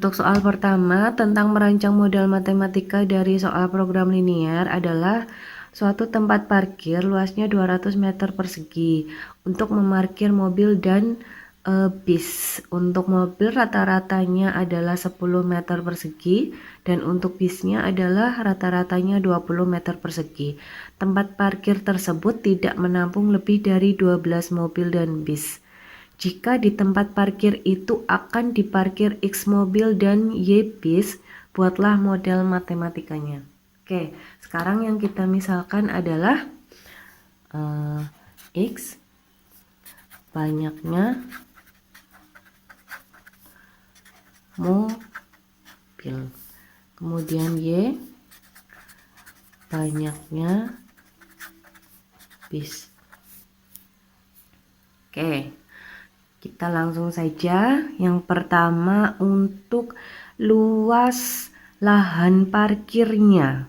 untuk soal pertama tentang merancang model matematika dari soal program linier adalah suatu tempat parkir luasnya 200 meter persegi untuk memarkir mobil dan bis. Untuk mobil rata-ratanya adalah 10 meter persegi dan untuk bisnya adalah rata-ratanya 20 meter persegi. Tempat parkir tersebut tidak menampung lebih dari 12 mobil dan bis. Jika di tempat parkir itu akan diparkir X mobil dan Y bis, buatlah model matematikanya. Oke, sekarang yang kita misalkan adalah X banyaknya mobil, kemudian Y banyaknya bis. Oke, kita langsung saja. Yang pertama untuk luas lahan parkirnya,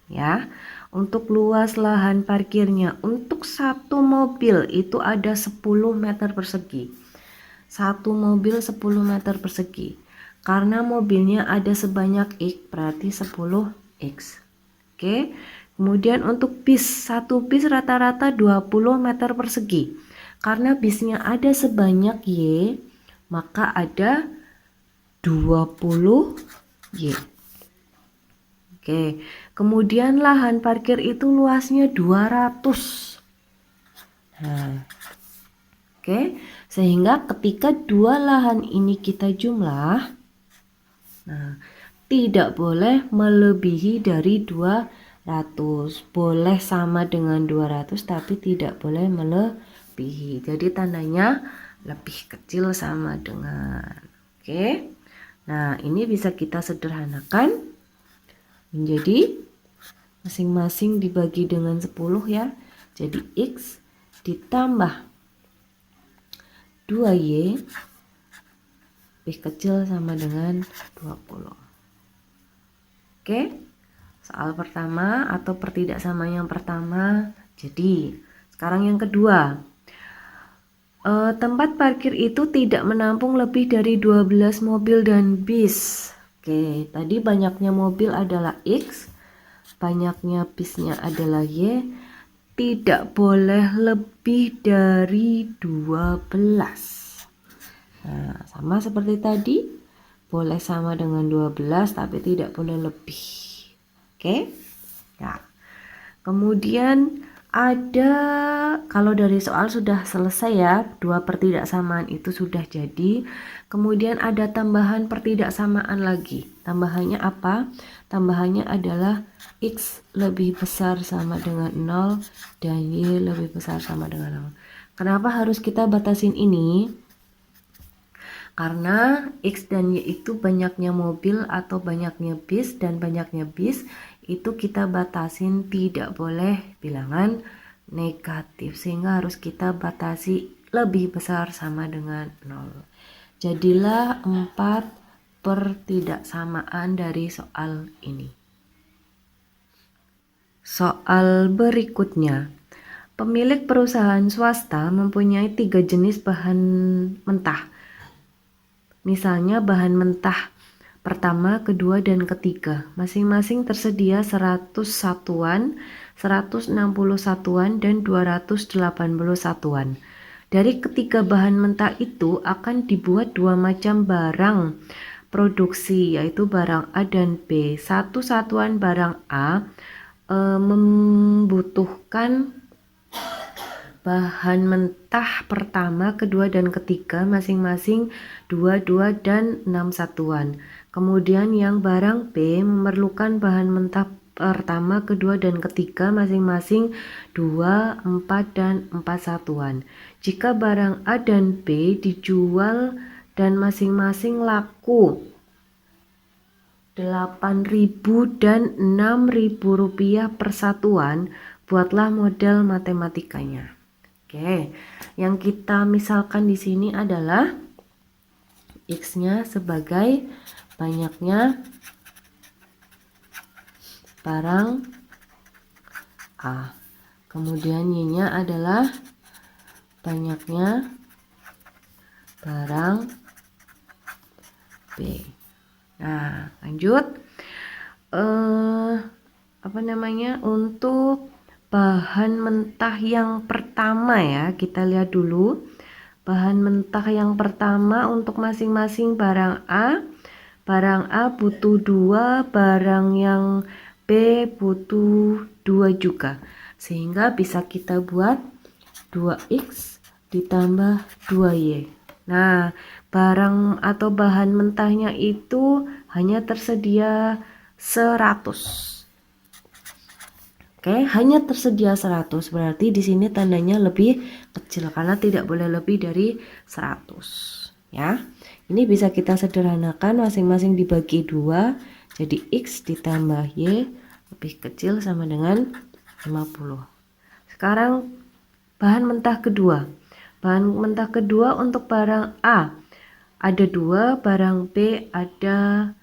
ya. Untuk luas lahan parkirnya, untuk satu mobil itu ada 10 meter persegi. Satu mobil 10 meter persegi. Karena mobilnya ada sebanyak X, berarti 10X. Oke. Kemudian untuk bis, satu bis rata-rata 20 meter persegi. Karena bisnya ada sebanyak Y, maka ada 20 Y. Oke, kemudian lahan parkir itu luasnya 200. Nah, oke, sehingga ketika dua lahan ini kita jumlah, nah, tidak boleh melebihi dari 200. Boleh sama dengan 200 tapi tidak boleh melebihi. Jadi tandanya lebih kecil sama dengan. Oke. Nah, ini bisa kita sederhanakan menjadi masing-masing dibagi dengan 10 ya. Jadi X ditambah 2Y lebih kecil sama dengan 20. Oke, soal pertama atau pertidaksamaan yang pertama. Jadi, sekarang yang kedua. Tempat parkir itu tidak menampung lebih dari 12 mobil dan bis. Oke, tadi banyaknya mobil adalah X, banyaknya bisnya adalah Y, tidak boleh lebih dari 12. Nah, sama seperti tadi, boleh sama dengan 12 tapi tidak boleh lebih. Oke? Ya. Kemudian ada, kalau dari soal sudah selesai ya, dua pertidaksamaan itu sudah jadi. Kemudian ada tambahan pertidaksamaan lagi. Tambahannya apa? Tambahannya adalah X lebih besar sama dengan 0 dan Y lebih besar sama dengan 0. Kenapa harus kita batasin ini? Karena X dan Y itu banyaknya mobil atau banyaknya bis, dan banyaknya bis itu kita batasin tidak boleh bilangan negatif, sehingga harus kita batasi lebih besar sama dengan 0. Jadilah 4 pertidaksamaan dari soal ini. Soal berikutnya. Pemilik perusahaan swasta mempunyai 3 jenis bahan mentah. Misalnya bahan mentah pertama, kedua, dan ketiga. Masing-masing tersedia 100 satuan, 160 satuan, dan 280 satuan. Dari ketiga bahan mentah itu akan dibuat dua macam barang produksi, yaitu barang A dan B. Satu satuan barang A membutuhkan bahan mentah pertama, kedua, dan ketiga masing-masing 2, 2, dan 6 satuan. Kemudian yang barang B memerlukan bahan mentah pertama, kedua, dan ketiga masing-masing 2, 4, dan 4 satuan. Jika barang A dan B dijual dan masing-masing laku 8.000 dan 6.000 rupiah per satuan, buatlah model matematikanya. Oke, yang kita misalkan di sini adalah X-nya sebagai banyaknya barang A. Kemudian Y-nya adalah banyaknya barang B. Nah, lanjut. Untuk bahan mentah yang pertama ya, kita lihat dulu. Bahan mentah yang pertama untuk masing-masing barang A. Barang A butuh 2, barang yang B butuh 2 juga. Sehingga bisa kita buat 2X ditambah 2Y. Nah, barang atau bahan mentahnya itu hanya tersedia 100. Oke, hanya tersedia 100, berarti di sini tandanya lebih kecil karena tidak boleh lebih dari 100 ya. Ini bisa kita sederhanakan, masing-masing dibagi 2, jadi X ditambah Y lebih kecil sama dengan 50. Sekarang bahan mentah kedua. Bahan mentah kedua untuk barang A ada 2, barang B ada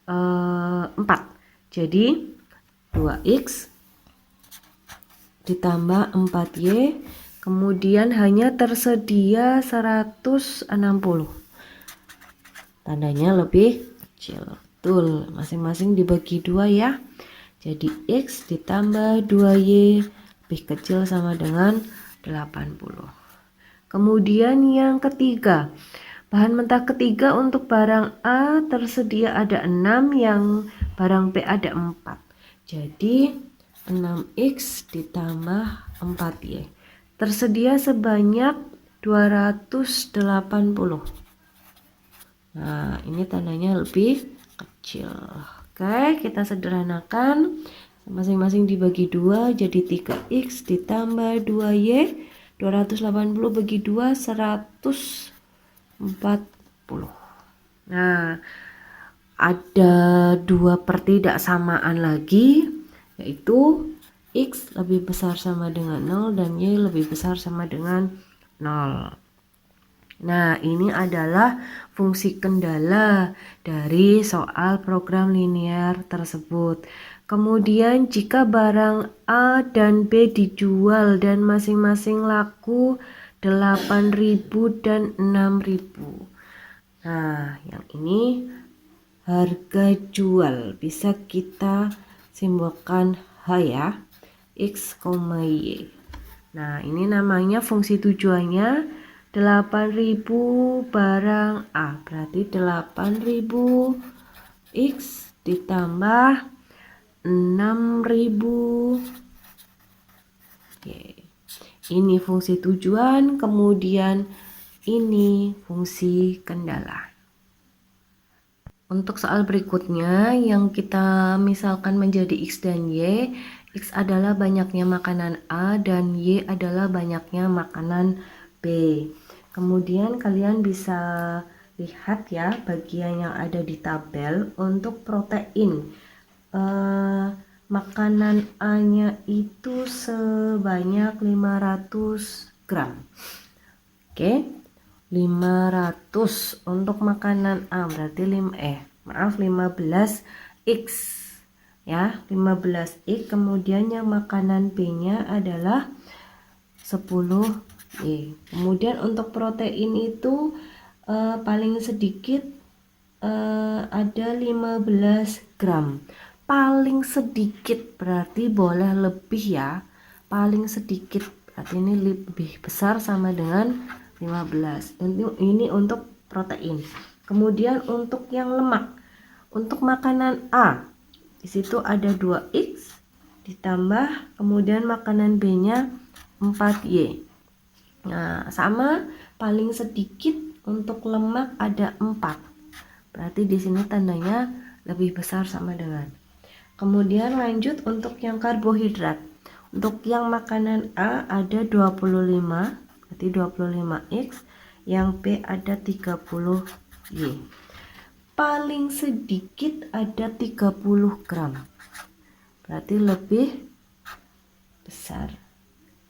4. Jadi 2X ditambah 4Y, kemudian hanya tersedia 160. Tandanya lebih kecil. Betul, masing-masing dibagi 2 ya. Jadi X ditambah 2Y lebih kecil sama dengan 80. Kemudian yang ketiga, bahan mentah ketiga untuk barang A tersedia ada 6, yang barang B ada 4. Jadi 6X ditambah 4Y. Tersedia sebanyak 280. Nah, ini tandanya lebih kecil. Oke, kita sederhanakan. Masing-masing dibagi 2, jadi 3X ditambah 2Y. 280 bagi 2, 140. Nah, ada 2 pertidaksamaan lagi, yaitu X lebih besar sama dengan 0 dan Y lebih besar sama dengan 0. Nah, ini adalah fungsi kendala dari soal program linear tersebut. Kemudian jika barang A dan B dijual dan masing-masing laku 8.000 dan 6.000. Nah, yang ini harga jual, bisa kita simbolkan H ya, X, Y. Nah, ini namanya fungsi tujuannya 8.000 barang A, berarti 8.000 X ditambah 6.000. Oke. Ini fungsi tujuan, kemudian ini fungsi kendala. Untuk soal berikutnya yang kita misalkan menjadi X dan Y, X adalah banyaknya makanan A dan Y adalah banyaknya makanan B. Kemudian kalian bisa lihat ya bagian yang ada di tabel untuk protein. Makanan A-nya itu sebanyak 500 gram. Oke. 500 untuk makanan A, berarti 15X ya, 15X. Kemudian yang makanan B-nya adalah 10Y. Kemudian untuk protein itu paling sedikit ada 15 gram. Paling sedikit berarti boleh lebih ya. Paling sedikit berarti ini lebih besar sama dengan 15. Ini untuk protein. Kemudian untuk yang lemak, untuk makanan A di situ ada 2X ditambah kemudian makanan B-nya 4Y. Nah, sama paling sedikit untuk lemak ada 4. Berarti di sini tandanya lebih besar sama dengan. Kemudian lanjut untuk yang karbohidrat. Untuk yang makanan A ada 25, berarti 25X, yang B ada 30Y. Paling sedikit ada 30 gram, berarti lebih besar.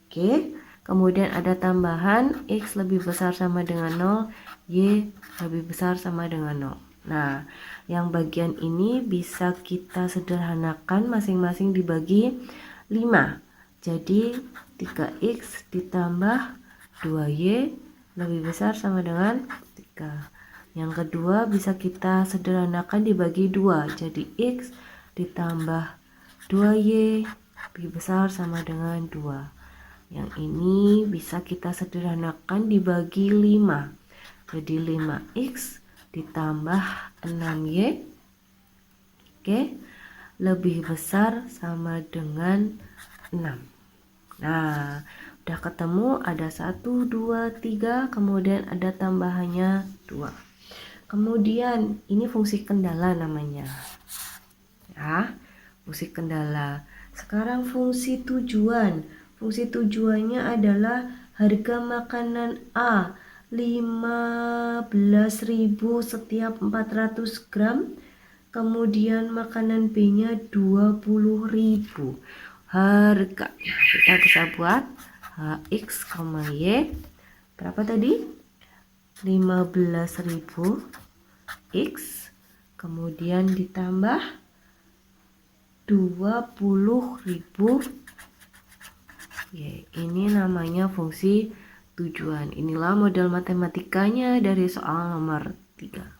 Oke, kemudian ada tambahan X lebih besar sama dengan 0, Y lebih besar sama dengan 0. Nah, yang bagian ini bisa kita sederhanakan, masing-masing dibagi 5. Jadi 3X ditambah 2Y lebih besar sama dengan 3. Yang kedua bisa kita sederhanakan dibagi 2. Jadi X ditambah 2Y lebih besar sama dengan 2. Yang ini bisa kita sederhanakan dibagi 5. Jadi 5X ditambah 6Y, oke, lebih besar sama dengan 6. Nah, udah ketemu, ada 1, 2, 3, kemudian ada tambahannya 2. Kemudian ini fungsi kendala namanya. Ya, fungsi kendala. Sekarang fungsi tujuan. Fungsi tujuannya adalah harga makanan A 15.000 setiap 400 gram. Kemudian makanan B-nya 20.000. Harga kita bisa buat X, Y berapa tadi? 15.000 X, kemudian ditambah 20.000. Ini namanya fungsi tujuan. Inilah model matematikanya dari soal nomor 3.